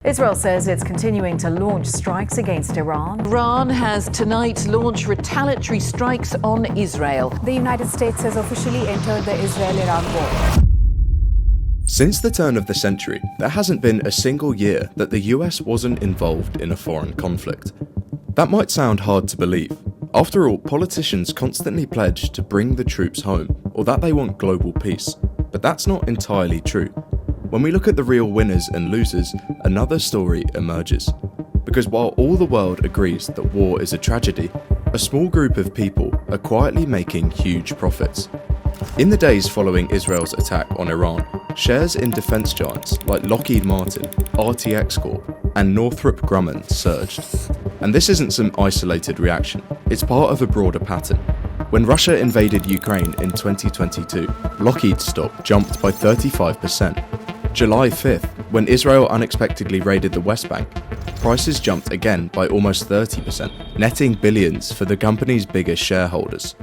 Israel says it's continuing to launch strikes against Iran. Iran has tonight launched retaliatory strikes on Israel. The United States has officially entered the Israel-Iran war. Since the turn of the century, there hasn't been a single year that the US wasn't involved in a foreign conflict. That might sound hard to believe. After all, politicians constantly pledge to bring the troops home, or that they want global peace. But that's not entirely true. When we look at the real winners and losers, another story emerges. Because while all the world agrees that war is a tragedy, a small group of people are quietly making huge profits. In the days following Israel's attack on Iran, shares in defence giants like Lockheed Martin, RTX Corp, and Northrop Grumman surged. And this isn't some isolated reaction, it's part of a broader pattern. When Russia invaded Ukraine in 2022, Lockheed's stock jumped by 35%. July 5th, when Israel unexpectedly raided the West Bank, prices jumped again by almost 30%, netting billions for the company's biggest shareholders.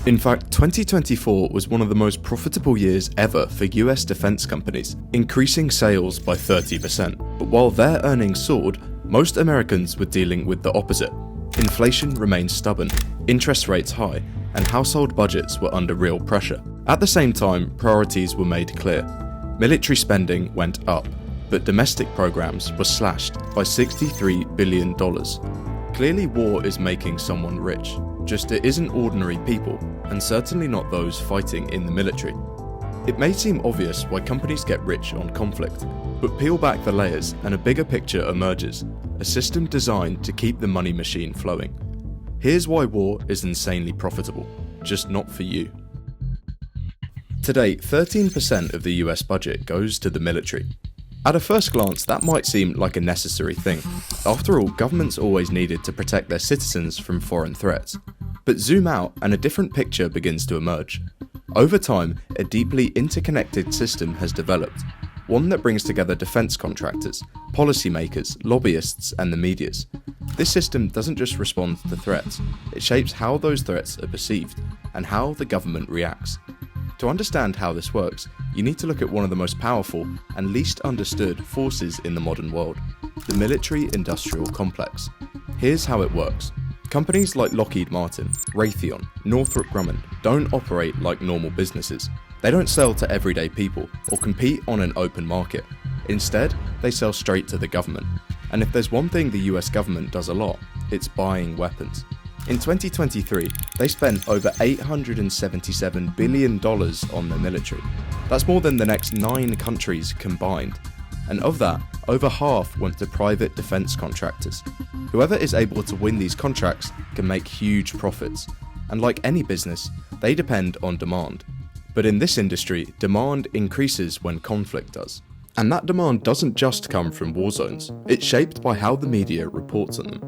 In fact, 2024 was one of the most profitable years ever for US defense companies, increasing sales by 30%. But while their earnings soared, most Americans were dealing with the opposite. Inflation remained stubborn, interest rates high, and household budgets were under real pressure. At the same time, priorities were made clear. Military spending went up, but domestic programs were slashed by $63 billion. Clearly, war is making someone rich, just it isn't ordinary people, and certainly not those fighting in the military. It may seem obvious why companies get rich on conflict, but peel back the layers and a bigger picture emerges, a system designed to keep the money machine flowing. Here's why war is insanely profitable, just not for you. Today, 13% of the US budget goes to the military. At a first glance, that might seem like a necessary thing. After all, governments always needed to protect their citizens from foreign threats. But zoom out and a different picture begins to emerge. Over time, a deeply interconnected system has developed, one that brings together defense contractors, policymakers, lobbyists, and the medias. This system doesn't just respond to threats, it shapes how those threats are perceived and how the government reacts. To understand how this works, you need to look at one of the most powerful and least understood forces in the modern world, the military-industrial complex. Here's how it works. Companies like Lockheed Martin, Raytheon, Northrop Grumman don't operate like normal businesses. They don't sell to everyday people or compete on an open market. Instead, they sell straight to the government. And if there's one thing the US government does a lot, it's buying weapons. In 2023, they spent over $877 billion on their military. That's more than the next 9 countries combined. And of that, over half went to private defense contractors. Whoever is able to win these contracts can make huge profits. And like any business, they depend on demand. But in this industry, demand increases when conflict does. And that demand doesn't just come from war zones. It's shaped by how the media reports on them.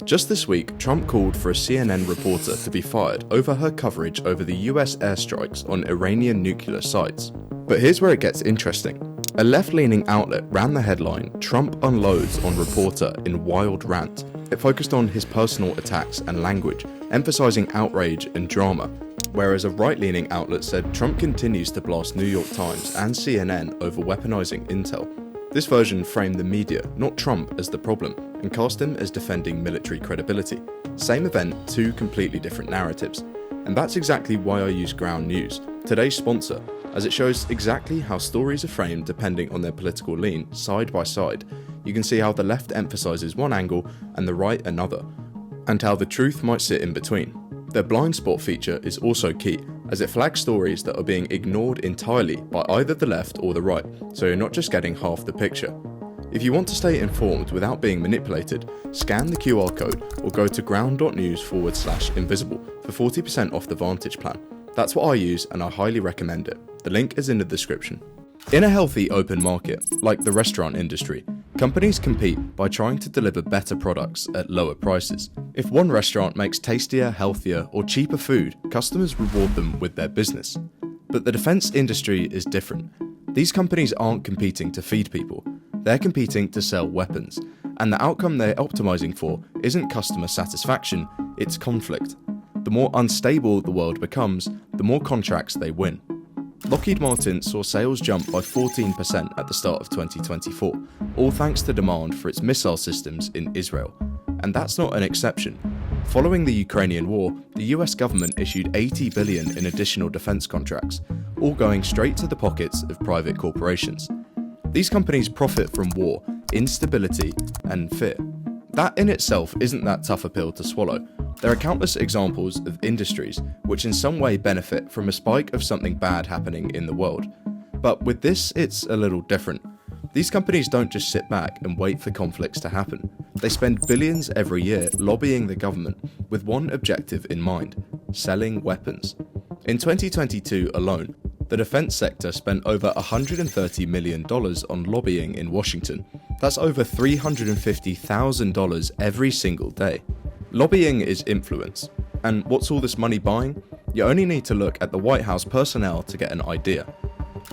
Just this week, Trump called for a CNN reporter to be fired over her coverage over the US airstrikes on Iranian nuclear sites. But here's where it gets interesting. A left-leaning outlet ran the headline, "Trump unloads on reporter in wild rant." It focused on his personal attacks and language, emphasizing outrage and drama. Whereas a right-leaning outlet said Trump continues to blast New York Times and CNN over weaponizing intel. This version framed the media, not Trump, as the problem, and cast him as defending military credibility. Same event, 2 completely different narratives. And that's exactly why I use Ground News, today's sponsor, as it shows exactly how stories are framed depending on their political lean, side by side. You can see how the left emphasizes one angle and the right another, and how the truth might sit in between. Their blind spot feature is also key, as it flags stories that are being ignored entirely by either the left or the right, so you're not just getting half the picture. If you want to stay informed without being manipulated, scan the QR code or go to ground.news/invisible for 40% off the Vantage plan. That's what I use and I highly recommend it. The link is in the description. In a healthy open market, like the restaurant industry, companies compete by trying to deliver better products at lower prices. If one restaurant makes tastier, healthier, or cheaper food, customers reward them with their business. But the defense industry is different. These companies aren't competing to feed people, they're competing to sell weapons, and the outcome they're optimizing for isn't customer satisfaction, it's conflict. The more unstable the world becomes, the more contracts they win. Lockheed Martin saw sales jump by 14% at the start of 2024, all thanks to demand for its missile systems in Israel. And that's not an exception. Following the Ukrainian war, the US government issued $80 billion in additional defense contracts, all going straight to the pockets of private corporations. These companies profit from war, instability, and fear. That in itself isn't that tough a pill to swallow. There are countless examples of industries which in some way benefit from a spike of something bad happening in the world. But with this, it's a little different. These companies don't just sit back and wait for conflicts to happen. They spend billions every year lobbying the government with one objective in mind: selling weapons. In 2022 alone, the defense sector spent over $130 million on lobbying in Washington. That's over $350,000 every single day. Lobbying is influence. And what's all this money buying? You only need to look at the White House personnel to get an idea.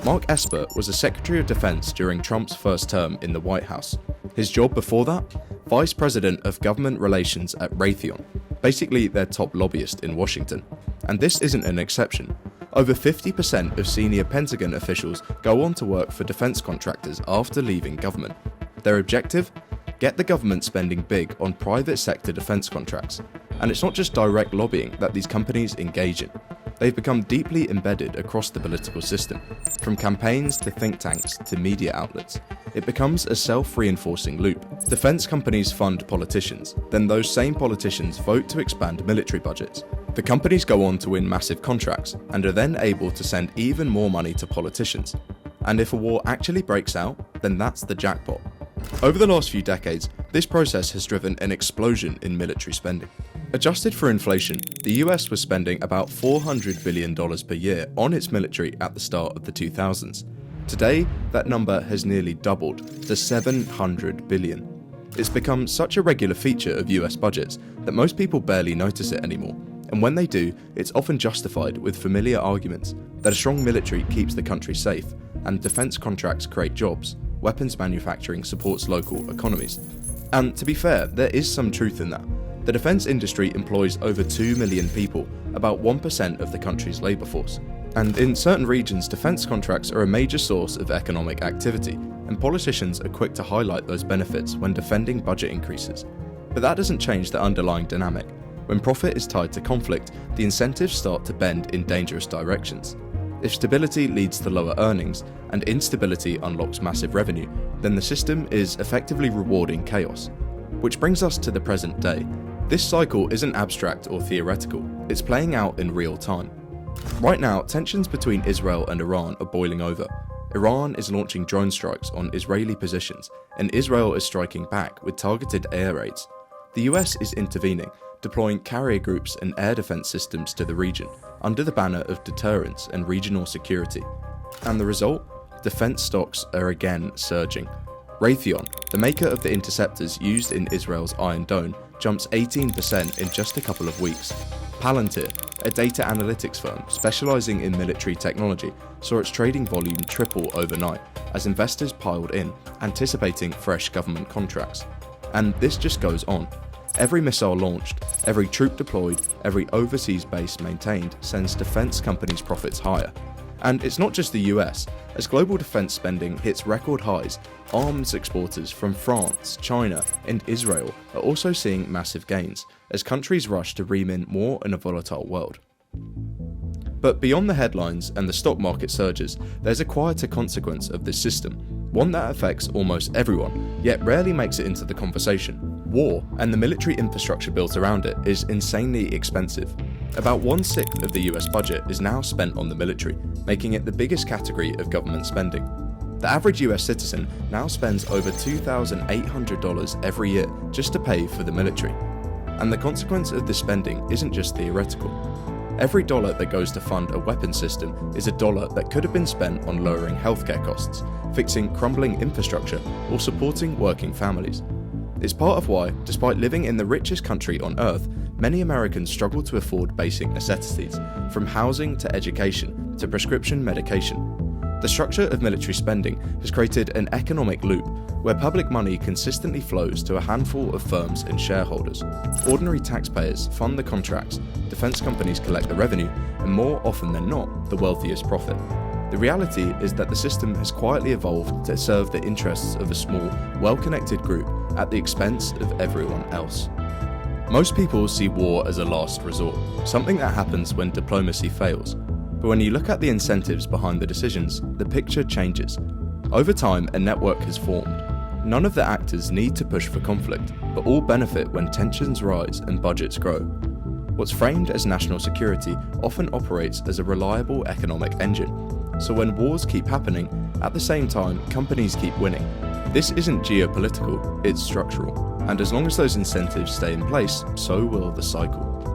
Mark Esper was a Secretary of Defense during Trump's first term in the White House. His job before that? Vice President of Government Relations at Raytheon, basically their top lobbyist in Washington. And this isn't an exception. Over 50% of senior Pentagon officials go on to work for defense contractors after leaving government. Their objective? Get the government spending big on private sector defense contracts. And it's not just direct lobbying that these companies engage in. They've become deeply embedded across the political system, from campaigns to think tanks to media outlets. It becomes a self-reinforcing loop. Defense companies fund politicians, then those same politicians vote to expand military budgets. The companies go on to win massive contracts and are then able to send even more money to politicians. And if a war actually breaks out, then that's the jackpot. Over the last few decades, this process has driven an explosion in military spending. Adjusted for inflation, the US was spending about $400 billion per year on its military at the start of the 2000s. Today, that number has nearly doubled to $700 billion. It's become such a regular feature of US budgets that most people barely notice it anymore. And when they do, it's often justified with familiar arguments that a strong military keeps the country safe, and defense contracts create jobs. Weapons manufacturing supports local economies. And to be fair, there is some truth in that. The defense industry employs over 2 million people, about 1% of the country's labour force. And in certain regions, defense contracts are a major source of economic activity, and politicians are quick to highlight those benefits when defending budget increases. But that doesn't change the underlying dynamic. When profit is tied to conflict, the incentives start to bend in dangerous directions. If stability leads to lower earnings and instability unlocks massive revenue, then the system is effectively rewarding chaos. Which brings us to the present day. This cycle isn't abstract or theoretical, it's playing out in real time. Right now, tensions between Israel and Iran are boiling over. Iran is launching drone strikes on Israeli positions, and Israel is striking back with targeted air raids. The US is intervening, deploying carrier groups and air defense systems to the region, under the banner of deterrence and regional security. And the result? Defense stocks are again surging. Raytheon, the maker of the interceptors used in Israel's Iron Dome, jumps 18% in just a couple of weeks. Palantir, a data analytics firm specializing in military technology, saw its trading volume triple overnight as investors piled in, anticipating fresh government contracts. And this just goes on. Every missile launched, every troop deployed, every overseas base maintained sends defense companies' profits higher. And it's not just the US. As global defense spending hits record highs, arms exporters from France, China, and Israel are also seeing massive gains as countries rush to rein in more in a volatile world. But beyond the headlines and the stock market surges, there's a quieter consequence of this system, one that affects almost everyone, yet rarely makes it into the conversation. War, and the military infrastructure built around it, is insanely expensive. About 1/6 of the US budget is now spent on the military, making it the biggest category of government spending. The average US citizen now spends over $2,800 every year just to pay for the military. And the consequence of this spending isn't just theoretical. Every dollar that goes to fund a weapons system is a dollar that could have been spent on lowering healthcare costs, fixing crumbling infrastructure, or supporting working families. It's part of why, despite living in the richest country on earth, many Americans struggle to afford basic necessities, from housing to education to prescription medication. The structure of military spending has created an economic loop where public money consistently flows to a handful of firms and shareholders. Ordinary taxpayers fund the contracts, defense companies collect the revenue, and more often than not, the wealthiest profit. The reality is that the system has quietly evolved to serve the interests of a small, well-connected group at the expense of everyone else. Most people see war as a last resort, something that happens when diplomacy fails. But when you look at the incentives behind the decisions, the picture changes. Over time, a network has formed. None of the actors need to push for conflict, but all benefit when tensions rise and budgets grow. What's framed as national security often operates as a reliable economic engine. So when wars keep happening, at the same time, companies keep winning. This isn't geopolitical, it's structural. And as long as those incentives stay in place, so will the cycle.